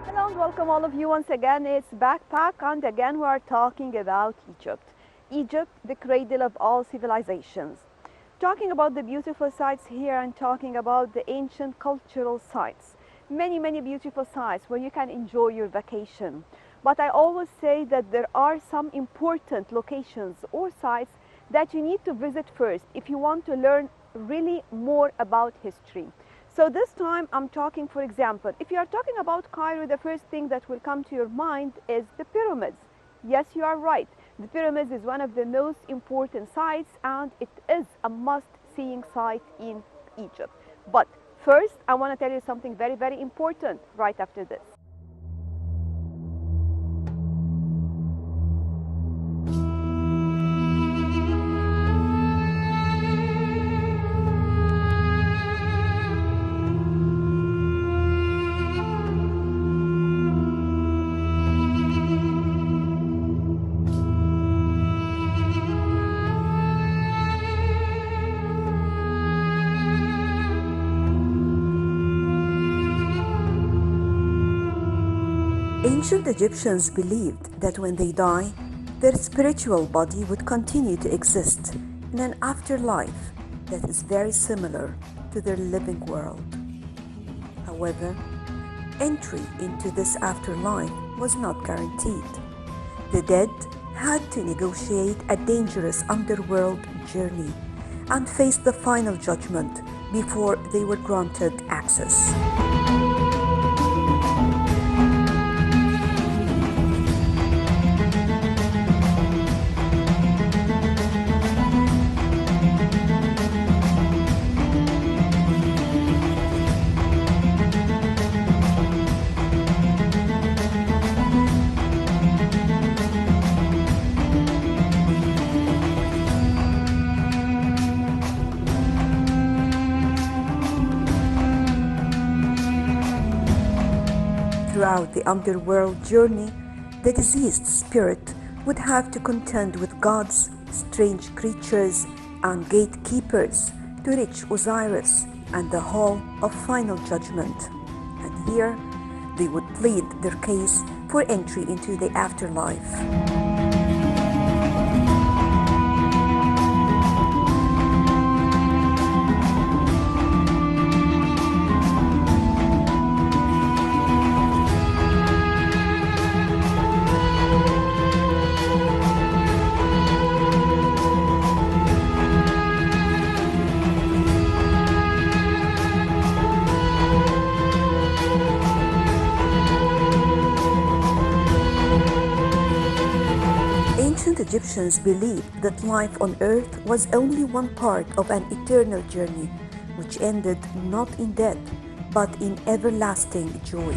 Hello and welcome all of you once again. It's Backpack and again we are talking about Egypt. Egypt, the cradle of all civilizations. Talking about the beautiful sites here and talking about the ancient cultural sites. Many beautiful sites where you can enjoy your vacation. But I always say that there are some important locations or sites that you need to visit first if you want to learn really more about history. So this time I'm talking, for example, if you are talking about Cairo, the first thing that will come to your mind is the pyramids. Yes, you are right. The pyramids is one of the most important sites and it is a must-seeing site in Egypt. But first, I want to tell you something very important right after this. Ancient Egyptians believed that when they die, their spiritual body would continue to exist in an afterlife that is very similar to their living world. However, entry into this afterlife was not guaranteed. The dead had to negotiate a dangerous underworld journey and face the final judgment before they were granted access. Throughout the underworld journey, the deceased spirit would have to contend with gods, strange creatures, and gatekeepers to reach Osiris and the Hall of Final Judgment. And here, they would plead their case for entry into the afterlife. Ancient Egyptians believed that life on earth was only one part of an eternal journey, which ended not in death, but in everlasting joy.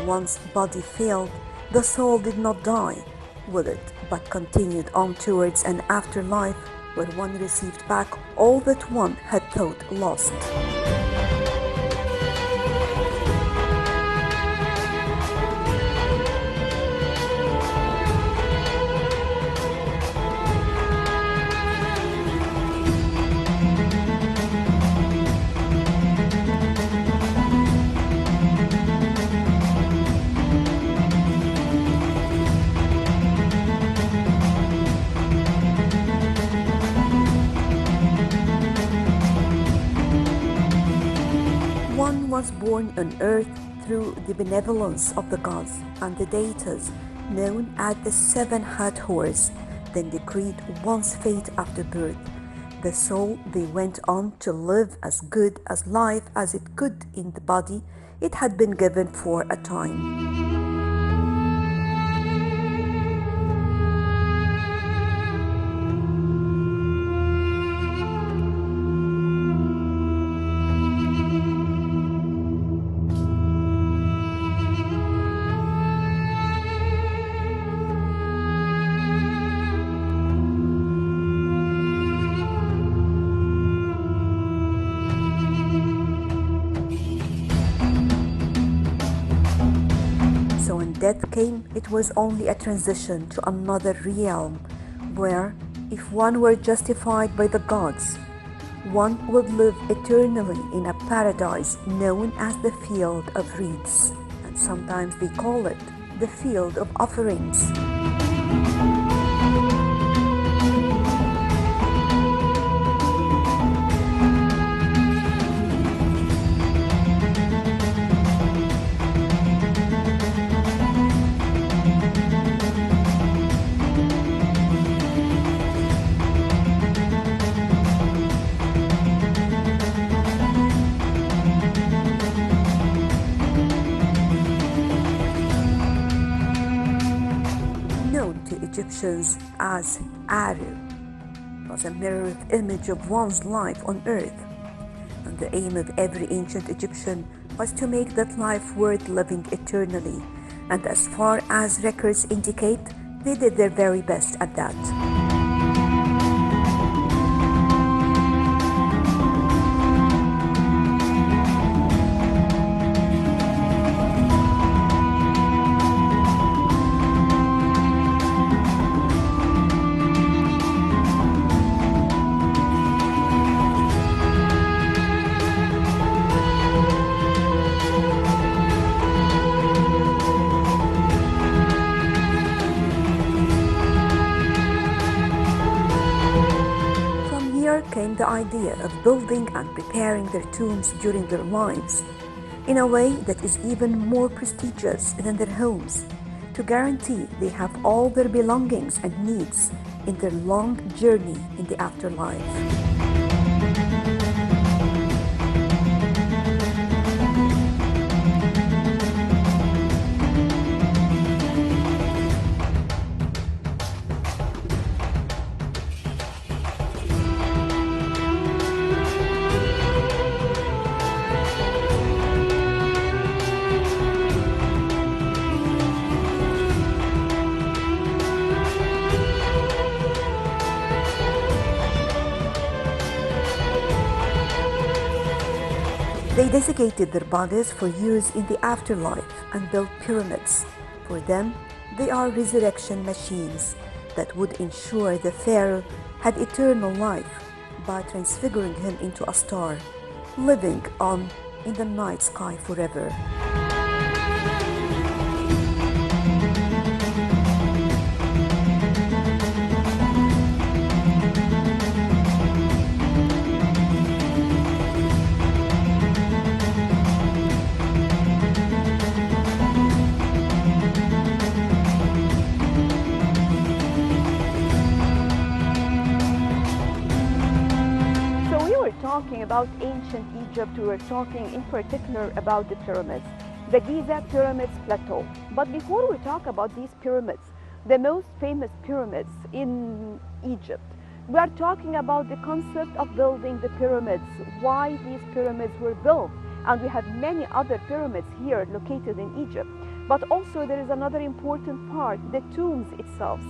Once body failed, the soul did not die with it, but continued on towards an afterlife where one received back all that one had thought lost. One was born on earth through the benevolence of the gods and the deities known as the seven-head horse, then decreed one's fate after birth. The soul they went on to live as good as life as it could in the body it had been given for a time. So when death came, it was only a transition to another realm, where, if one were justified by the gods, one would live eternally in a paradise known as the Field of Reeds, and sometimes they call it the Field of Offerings. Known to Egyptians as Aru, was a mirror image of one's life on earth, and the aim of every ancient Egyptian was to make that life worth living eternally, and as far as records indicate, they did their very best at that. Came the idea of building and preparing their tombs during their lives in a way that is even more prestigious than their homes, to guarantee they have all their belongings and needs in their long journey in the afterlife. They desiccated their bodies for use in the afterlife and built pyramids. For them, they are resurrection machines that would ensure the pharaoh had eternal life by transfiguring him into a star, living on in the night sky forever. Talking about ancient Egypt, we were talking in particular about the pyramids, the Giza Pyramids Plateau. But before we talk about these pyramids, the most famous pyramids in Egypt, we are talking about the concept of building the pyramids, why these pyramids were built. And we have many other pyramids here located in Egypt. But also there is another important part, the tombs itself.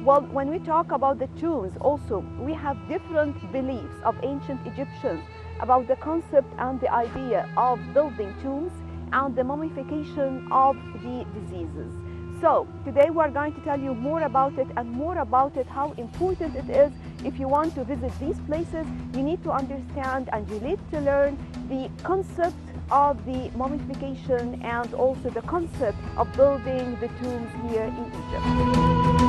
Well, when we talk about the tombs, also we have different beliefs of ancient Egyptians about the concept and the idea of building tombs and the mummification of the diseases. So today we are going to tell you more about it and more about it, how important it is. If you want to visit these places, you need to understand and you need to learn the concept of the mummification and also the concept of building the tombs here in Egypt.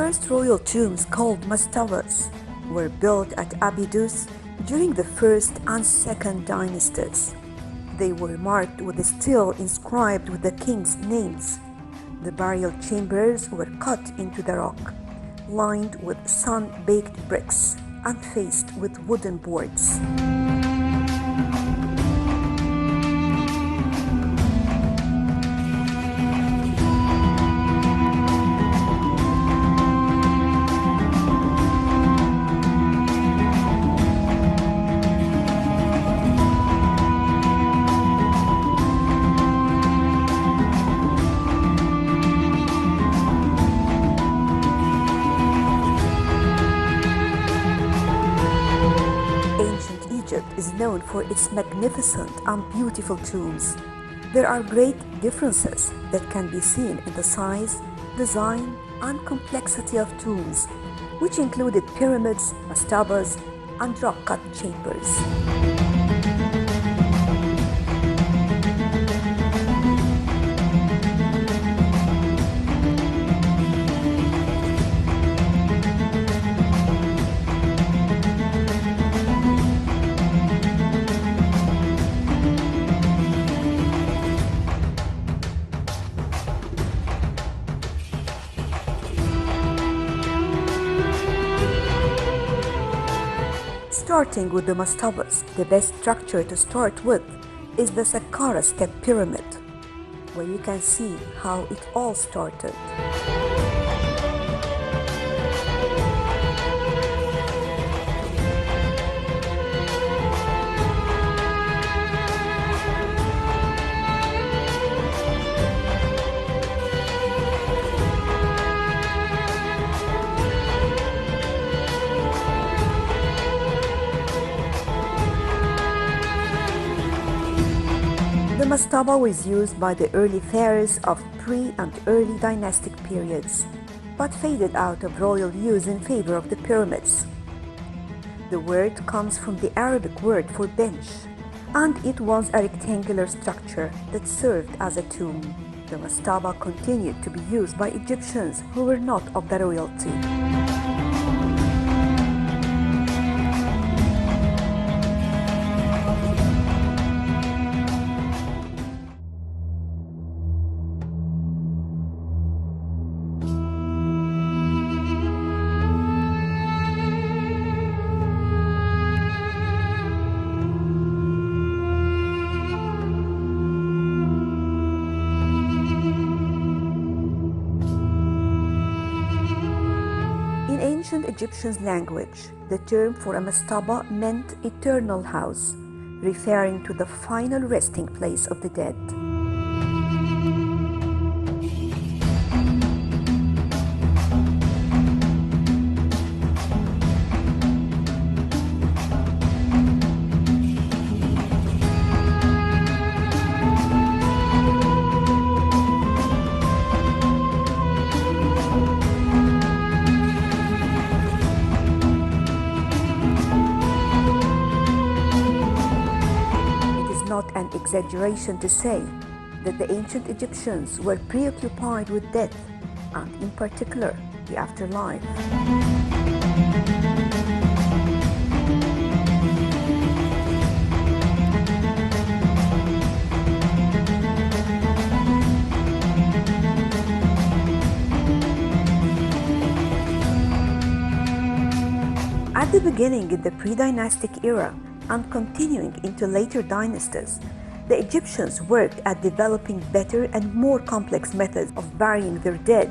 first royal tombs, called mastabas, were built at Abydos during the first and second dynasties. They were marked with a stele inscribed with the king's names. The burial chambers were cut into the rock, lined with sun-baked bricks, and faced with wooden boards. Ancient Egypt is known for its magnificent and beautiful tombs. There are great differences that can be seen in the size, design, and complexity of tombs, which included pyramids, mastabas, and rock-cut chambers. Starting with the mastabas, the best structure to start with is the Saqqara step pyramid, where you can see how it all started. The mastaba was used by the early pharaohs of pre- and early dynastic periods, but faded out of royal use in favor of the pyramids. The word comes from the Arabic word for bench, and it was a rectangular structure that served as a tomb. The mastaba continued to be used by Egyptians who were not of the royalty. In ancient Egyptian language, the term for a mastaba meant eternal house, referring to the final resting place of the dead. Not an exaggeration to say that the ancient Egyptians were preoccupied with death and, in particular, the afterlife. At the beginning in the pre-dynastic era, and continuing into later dynasties, the Egyptians worked at developing better and more complex methods of burying their dead.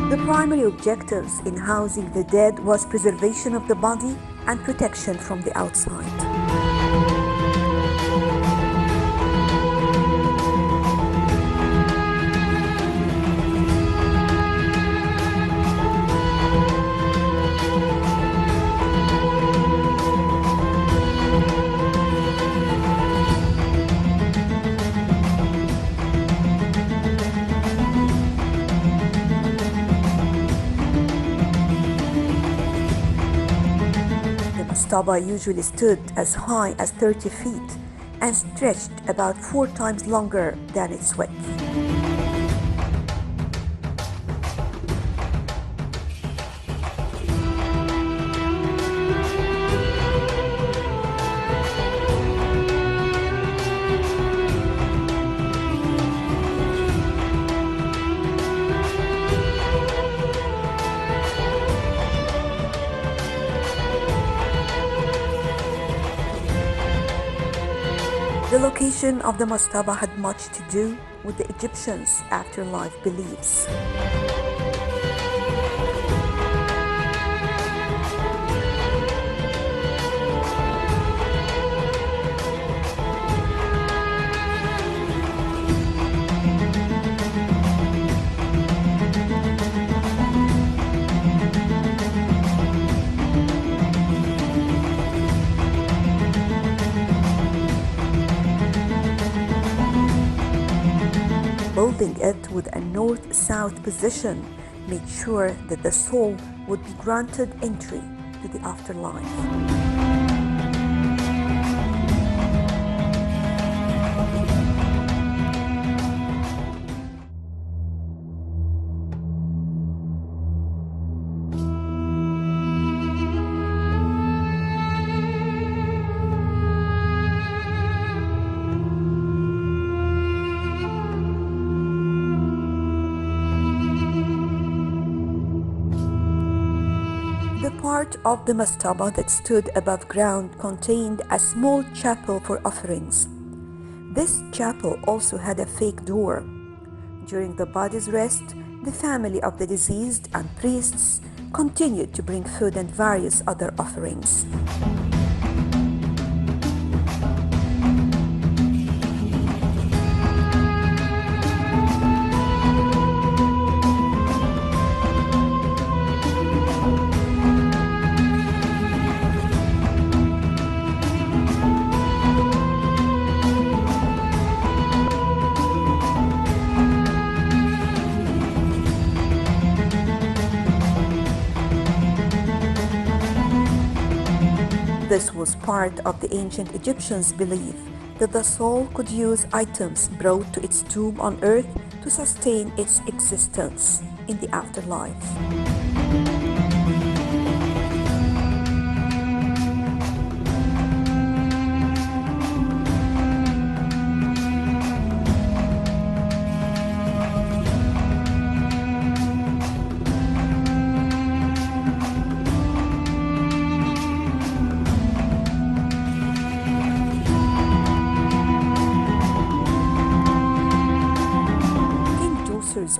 The primary objectives in housing the dead was preservation of the body and protection from the outside. mastaba usually stood as high as 30 feet and stretched about 4 times longer than its width. The location of the mastaba had much to do with the Egyptians' afterlife beliefs. Building it with a north-south position made sure that the soul would be granted entry to the afterlife. The part of the mastaba that stood above ground contained a small chapel for offerings. This chapel also had a fake door. During the body's rest, the family of the deceased and priests continued to bring food and various other offerings. This was part of the ancient Egyptians' belief that the soul could use items brought to its tomb on earth to sustain its existence in the afterlife.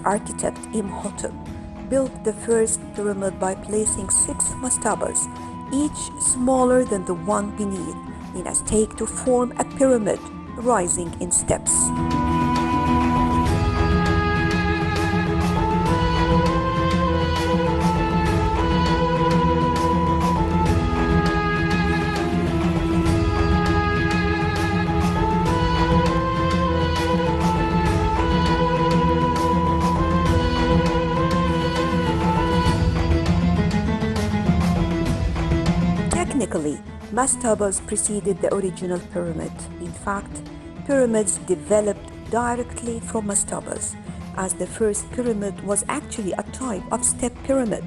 Architect Imhotep built the first pyramid by placing 6 mastabas, each smaller than the one beneath, in a stake to form a pyramid rising in steps. Technically, mastabas preceded the original pyramid. In fact, pyramids developed directly from mastabas, as the first pyramid was actually a type of step pyramid,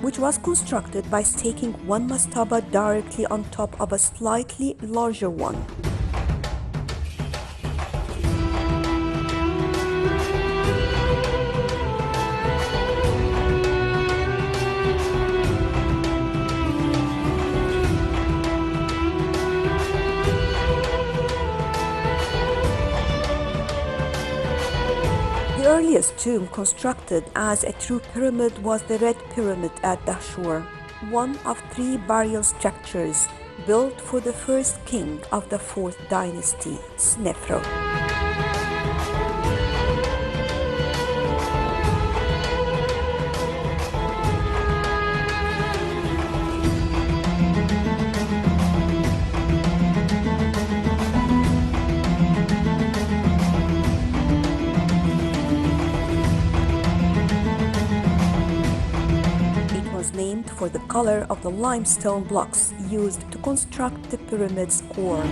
which was constructed by staking one mastaba directly on top of a slightly larger one. The earliest tomb constructed as a true pyramid was the Red Pyramid at Dahshur, one of 3 burial structures built for the first king of the 4th dynasty, Snefru. Named for the color of the limestone blocks used to construct the pyramid's core.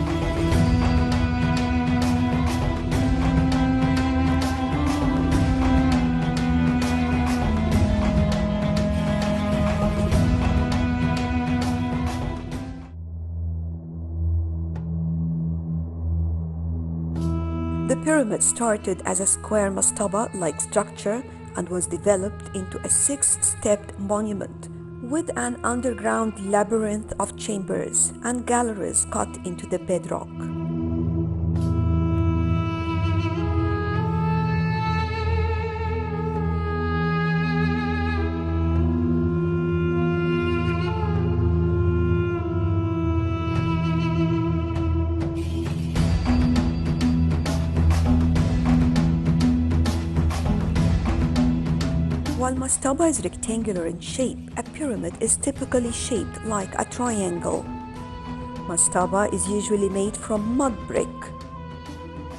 The pyramid started as a square mastaba-like structure and was developed into a 6-stepped monument with an underground labyrinth of chambers and galleries cut into the bedrock. While mastaba is rectangular in shape, a pyramid is typically shaped like a triangle. Mastaba is usually made from mud brick.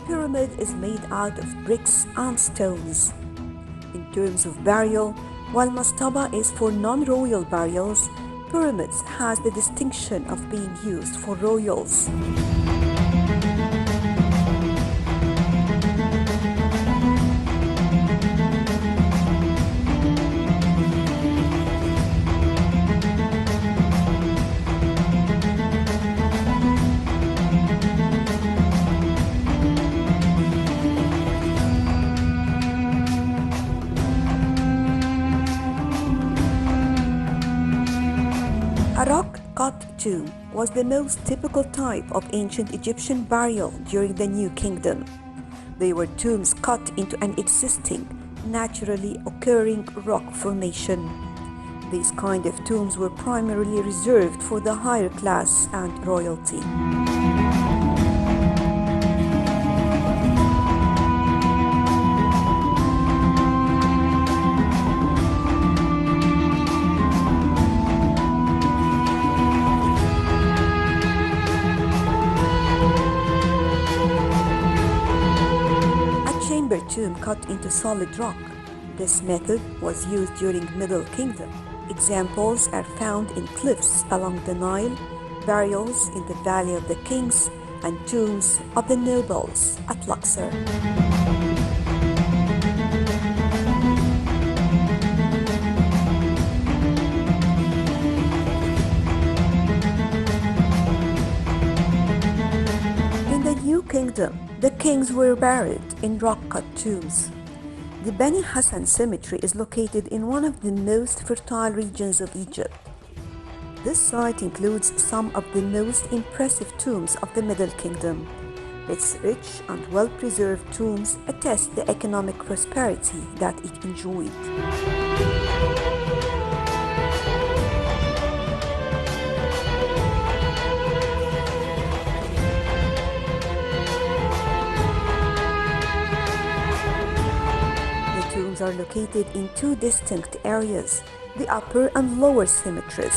Pyramid is made out of bricks and stones. In terms of burial, while mastaba is for non-royal burials, pyramids has the distinction of being used for royals. A rock-cut tomb was the most typical type of ancient Egyptian burial during the New Kingdom. They were tombs cut into an existing, naturally occurring rock formation. These kind of tombs were primarily reserved for the higher class and royalty. Chamber tomb cut into solid rock. This method was used during Middle Kingdom. Examples are found in cliffs along the Nile, burials in the Valley of the Kings, and tombs of the nobles at Luxor. In the New Kingdom, the kings were buried in rock-cut tombs. The Beni Hassan cemetery is located in one of the most fertile regions of Egypt. This site includes some of the most impressive tombs of the Middle Kingdom. Its rich and well-preserved tombs attest the economic prosperity that it enjoyed. Are located in two distinct areas, the upper and lower cemeteries.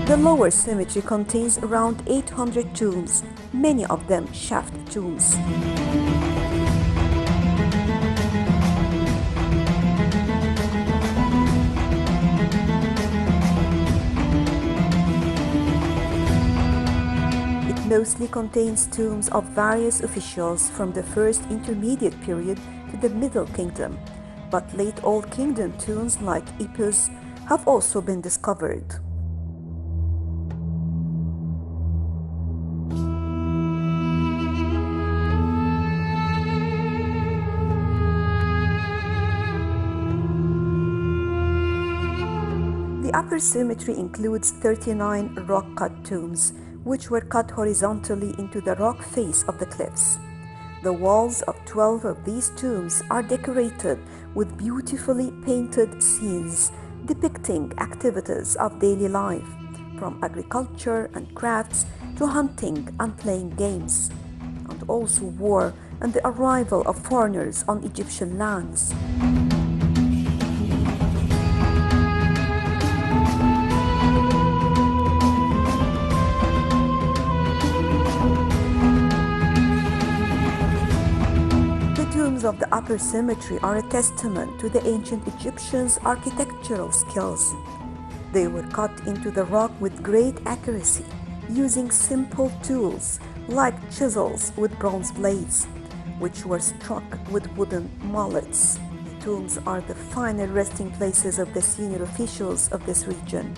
The lower cemetery contains around 800 tombs, many of them shaft tombs. Mostly contains tombs of various officials from the first intermediate period to the Middle Kingdom, but late Old Kingdom tombs like Epes have also been discovered. The upper cemetery includes 39 rock-cut tombs, which were cut horizontally into the rock face of the cliffs. The walls of 12 of these tombs are decorated with beautifully painted scenes depicting activities of daily life, from agriculture and crafts to hunting and playing games, and also war and the arrival of foreigners on Egyptian lands. tombs of the Upper Cemetery are a testament to the ancient Egyptians' architectural skills. They were cut into the rock with great accuracy, using simple tools like chisels with bronze blades, which were struck with wooden mallets. The tombs are the final resting places of the senior officials of this region.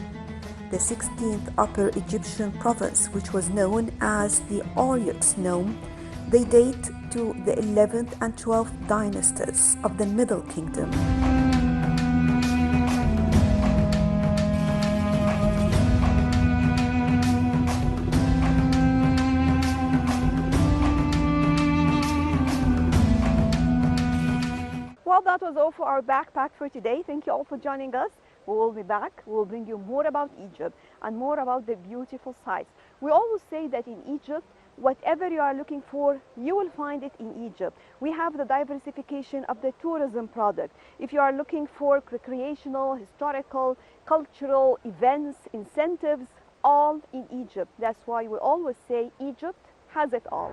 The 16th Upper Egyptian province, which was known as the Oryx Nome, they date to the 11th and 12th dynasties of the Middle Kingdom. Well, that was all for our backpack for today. Thank you all for joining us. We will be back. We will bring you more about Egypt and more about the beautiful sights. We always say that in Egypt, whatever you are looking for, you will find it in Egypt. We have the diversification of the tourism product. If you are looking for recreational, historical, cultural events, incentives, all in Egypt. That's why we always say Egypt has it all.